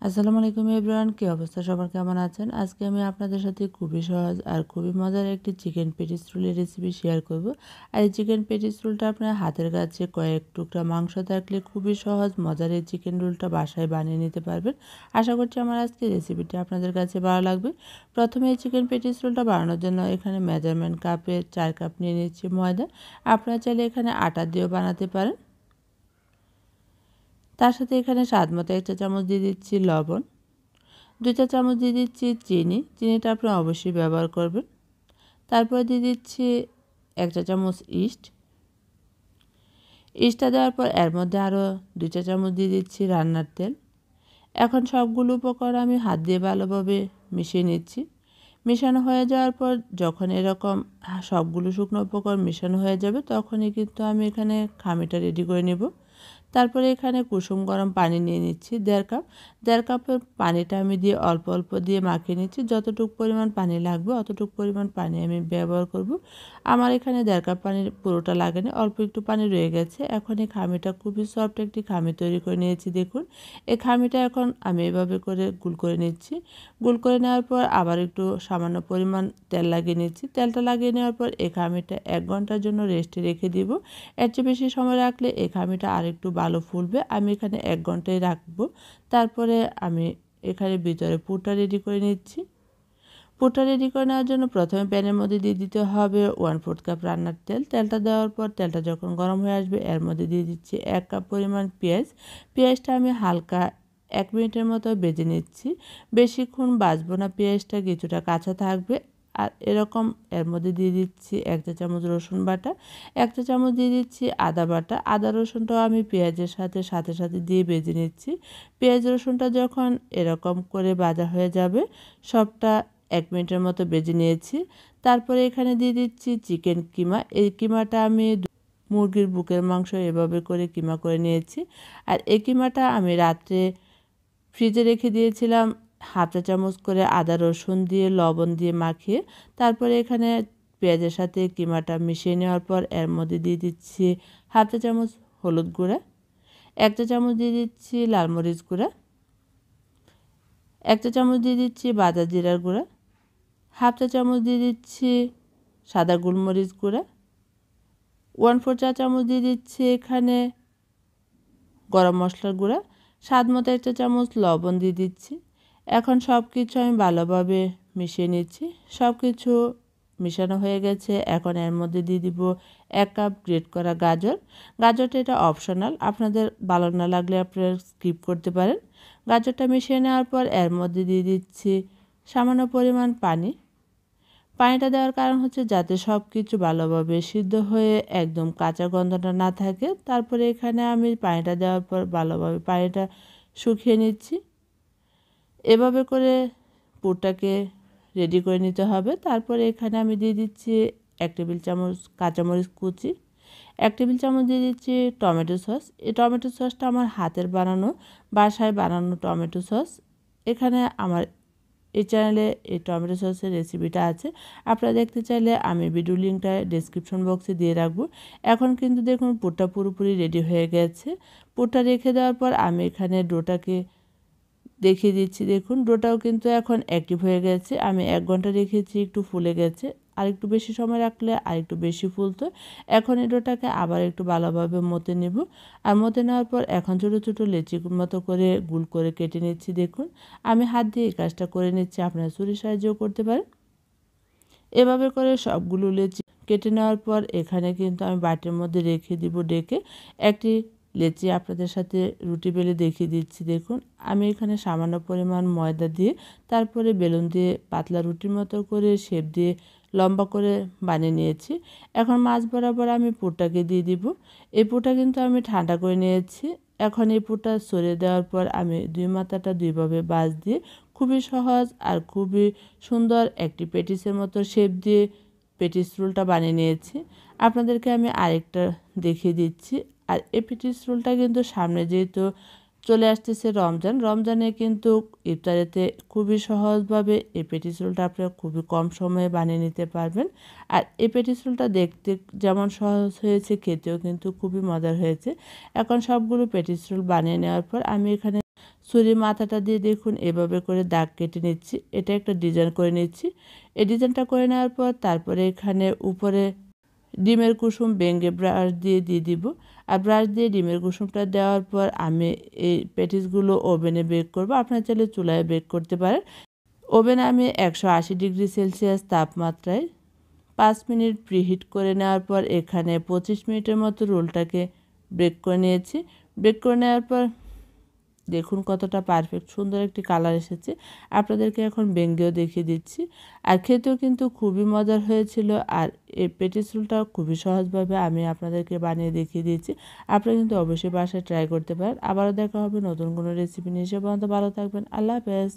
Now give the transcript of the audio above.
আসসালামু আলাইকুম এভরিওয়ান, কি অবস্থা সবার, কেমন আছেন? আজকে আমি আপনাদের সাথে খুবই সহজ আর খুবই মজার একটি চিকেন পেটিস রোলের রেসিপি শেয়ার করব। আর এই চিকেন পেটিস রোলটা আপনার হাতের কাছে কয়েক টুকরা মাংস থাকলে খুবই সহজ মজার এই চিকেন রোলটা বাসায় বানিয়ে নিতে পারবেন। আশা করছি আমার আজকে রেসিপিটি আপনাদের কাছে ভালো লাগবে। প্রথমে এই চিকেন পেটিস রোলটা বানানোর জন্য এখানে মেজারমেন্ট কাপে 4 কাপ নিয়ে নিচ্ছি ময়দা। আপনারা চাইলে এখানে আটা দিয়েও বানাতে পারেন। তার সাথে এখানে স্বাদ মতো 1 চা চামচ দিয়ে দিচ্ছি লবণ, 2 চা চামচ দিয়ে দিচ্ছি চিনি। চিনিটা আপনি অবশ্যই ব্যবহার করবেন। তারপর দিয়ে দিচ্ছি 1 চা চামচ ইস্ট। ইস্টটা দেওয়ার পর এর মধ্যে আরও 2 চা চামচ দিয়ে দিচ্ছি রান্নার তেল। এখন সবগুলো উপকরণ আমি হাত দিয়ে ভালোভাবে মিশিয়ে নিচ্ছি। মেশানো হয়ে যাওয়ার পর যখন এরকম সবগুলো শুকনো উপকরণ মেশানো হয়ে যাবে, তখনই কিন্তু আমি এখানে খামিটা রেডি করে নেব। তারপরে এখানে কুসুম গরম পানি নিয়ে নিচ্ছি 1.5 কাপ। 1.5 কাপের পানিটা আমি দিয়ে অল্প অল্প দিয়ে মাখিয়ে নিচ্ছি। যতটুকু পরিমাণ পানি লাগবে অতটুকু পরিমাণ পানি আমি ব্যবহার করব। আমার এখানে 1.5 কাপ পানির পুরোটা লাগেনি, অল্প একটু পানি রয়ে গেছে। এখন এই খামিটা খুবই সফট একটি খামি তৈরি করে নিয়েছি। দেখুন, এই খামিটা এখন আমি এভাবে করে গুল করে নিচ্ছি। গুল করে নেওয়ার পর আবার একটু সামান্য পরিমাণ তেল লাগিয়ে নিচ্ছি। তেলটা লাগিয়ে নেওয়ার পর এই খামিটা 1 ঘন্টার জন্য রেস্টে রেখে দিব। এর চেয়ে বেশি সময় রাখলে এই খামিটা আরেকটু ভালো ফুলবে। আমি এখানে 1 ঘন্টাই রাখবো। তারপরে আমি এখানে ভিতরে পুরটা রেডি করে নিচ্ছি। পুরটা রেডি করে নেওয়ার জন্য প্রথমে প্যানের মধ্যে দিয়ে দিতে হবে 1/4 কাপ রান্নার তেল। তেলটা দেওয়ার পর তেলটা যখন গরম হয়ে আসবে এর মধ্যে দিয়ে দিচ্ছি 1 কাপ পরিমাণ পেঁয়াজ। পেঁয়াজটা আমি হালকা 1 মিনিটের মতো ভেজে নিচ্ছি। বেশিক্ষণ ভাজবো না, পেঁয়াজটা কিছুটা কাঁচা থাকবে। আর এরকম এর মধ্যে দিয়ে দিচ্ছি 1 চা চামচ রসুন বাটা, 1 চা চামচ দিয়ে দিচ্ছি আদা বাটা। আদা রসুনটাও আমি পেঁয়াজের সাথে সাথে দিয়ে ভেজে নিচ্ছি। পেঁয়াজ রসুনটা যখন এরকম করে ভাজা হয়ে যাবে, সবটা 1 মিনিটের মতো ভেজে নিয়েছি। তারপরে এখানে দিয়ে দিচ্ছি চিকেন কিমা। এই কিমাটা আমি মুরগির বুকের মাংস এভাবে করে কিমা করে নিয়েছি। আর এই কিমাটা আমি রাত্রে ফ্রিজে রেখে দিয়েছিলাম 1/2 চা চামচ করে আদা রসুন দিয়ে লবণ দিয়ে মাখিয়ে। তারপরে এখানে পেঁয়াজের সাথে কিমাটা মিশিয়ে নেওয়ার পর এর মধ্যে দিয়ে দিচ্ছি 1/2 চা চামচ হলুদ গুঁড়া, 1 চা চামচ দিয়ে দিচ্ছি লাল মরিচ গুঁড়া, 1 চা চামচ দিয়ে দিচ্ছি ভাজা জিরার গুঁড়া, 1/2 চা চামচ দিয়ে দিচ্ছি সাদা গোলমরিচ গুঁড়া, 1/4 চা চামচ দিয়ে দিচ্ছি এখানে গরম মশলার গুঁড়া, স্বাদ মতো 1 চা চামচ লবণ দিয়ে দিচ্ছি। এখন সব কিছু আমি ভালোভাবে মিশিয়ে নিচ্ছি। সব কিছু মিশানো হয়ে গেছে। এখন এর মধ্যে দিয়ে দিব 1 কাপ গ্রেট করা গাজর। গাজরটা এটা অপশনাল, আপনাদের ভালো না লাগলে আপনারা স্কিপ করতে পারেন। গাজরটা মিশিয়ে নেওয়ার পর এর মধ্যে দিয়ে দিচ্ছি সামান্য পরিমাণ পানি। পানিটা দেওয়ার কারণ হচ্ছে যাতে সব কিছু ভালোভাবে সিদ্ধ হয়ে একদম কাঁচা গন্ধটা না থাকে। তারপরে এখানে আমি পানিটা দেওয়ার পর ভালোভাবে পানিটা শুকিয়ে নিচ্ছি। এভাবে করে পুরটাকে রেডি করে নিতে হবে। তারপরে এখানে আমি দিয়ে দিচ্ছি 1 টেবিল চামচ কাঁচামরিচ কুচি, 1 টেবিল চামচ দিয়ে দিচ্ছি টমেটো সস। এই টমেটো সসটা আমার হাতের বানানো, বাসায় বানানো টমেটো সস। এখানে আমার এই চ্যানেলে এই টমেটো সসের রেসিপিটা আছে, আপনারা দেখতে চাইলে আমি ভিডিও লিঙ্কটা ডেসক্রিপশন বক্সে দিয়ে রাখবো। এখন কিন্তু দেখুন পুরটা পুরোপুরি রেডি হয়ে গেছে। পুরটা রেখে দেওয়ার পর আমি এখানে ডোটাকে দেখিয়ে দিচ্ছি। দেখুন, ডোটাও কিন্তু এখন অ্যাক্টিভ হয়ে গেছে। আমি 1 ঘন্টা রেখেছি, একটু ফুলে গেছে। আর একটু বেশি সময় রাখলে আর একটু বেশি ফুলতো। এখন এই ডোটাকে আবার একটু ভালোভাবে মতে নেব। আর মতে নেওয়ার পর এখন ছোটো ছোটো লেচি মতো করে গুল করে কেটে নিচ্ছি। দেখুন, আমি হাত দিয়ে এই কাজটা করে নিচ্ছি, আপনারা ছুরির সাহায্যেও করতে পারেন। এভাবে করে সবগুলো লেচি কেটে নেওয়ার পর এখানে কিন্তু আমি বাটির মধ্যে রেখে দিব ডেকে। একটি লেচি আপনাদের সাথে রুটি বেলে দেখিয়ে দিচ্ছি। দেখুন, আমি এখানে সামান্য পরিমাণ ময়দা দিয়ে তারপরে বেলুন দিয়ে পাতলা রুটির মতো করে শেপ দিয়ে লম্বা করে বানিয়ে নিয়েছি। এখন মাছ বরাবর আমি পুরটাকে দিয়ে দিব। এই পুরটা কিন্তু আমি ঠান্ডা করে নিয়েছি। এখন এই পুরটা সরিয়ে দেওয়ার পর আমি 2 মাথাটা 2ভাবে ভাঁজ দিয়ে খুবই সহজ আর খুবই সুন্দর একটি পেটিসের মতো শেপ দিয়ে পেটিস রোলটা বানিয়ে নিয়েছি। আপনাদেরকে আমি আরেকটা দেখিয়ে দিচ্ছি। আর এই পেটিস রোলটা কিন্তু সামনে যেহেতু চলে আসতেছে রমজানে কিন্তু ইফতারেতে খুবই সহজভাবে এই পেটিস রোলটা আপনারা খুবই কম সময়ে বানিয়ে নিতে পারবেন। আর এই পেটিস রোলটা দেখতে যেমন সহজ হয়েছে, খেতেও কিন্তু খুবই মজার হয়েছে। এখন সবগুলো পেটিস রোল বানিয়ে নেওয়ার পর আমি এখানে ছুরির মাথাটা দিয়ে দেখুন এভাবে করে দাগ কেটে নিচ্ছি। এটা একটা ডিজাইন করে নিচ্ছি। এই ডিজাইনটা করে নেওয়ার পর তারপরে এখানে উপরে ডিমের কুসুম ভেঙে ব্রাশ দিয়ে দিব। আর ব্রাশ দিয়ে ডিমের কুসুমটা দেওয়ার পর আমি এই প্যাটিসগুলো ওভেনে বেক করব। আপনারা চাইলে চুলায় বেক করতে পারেন। ওভেনে আমি 180 ডিগ্রি সেলসিয়াস তাপমাত্রায় 5 মিনিট প্রিহিট করে নেওয়ার পর এখানে 25 মিনিটের মতো রোলটাকে বেক করে নিয়েছি। বেক করে নেওয়ার পর দেখুন কতটা পারফেক্ট সুন্দর একটি কালার এসেছে। আপনাদেরকে এখন ভেঙেও দেখিয়ে দিচ্ছি। আর খেতেও কিন্তু খুবই মজার হয়েছিল। আর এই পেটিস রোলটা খুবই সহজভাবে আমি আপনাদেরকে বানিয়ে দেখিয়ে দিয়েছি। আপনারা কিন্তু অবশ্যই বাসায় ট্রাই করতে পারেন। আবারও দেখা হবে নতুন কোনো রেসিপি নিয়ে। সে পর্যন্ত ভালো থাকবেন। আল্লাহ হাফেজ।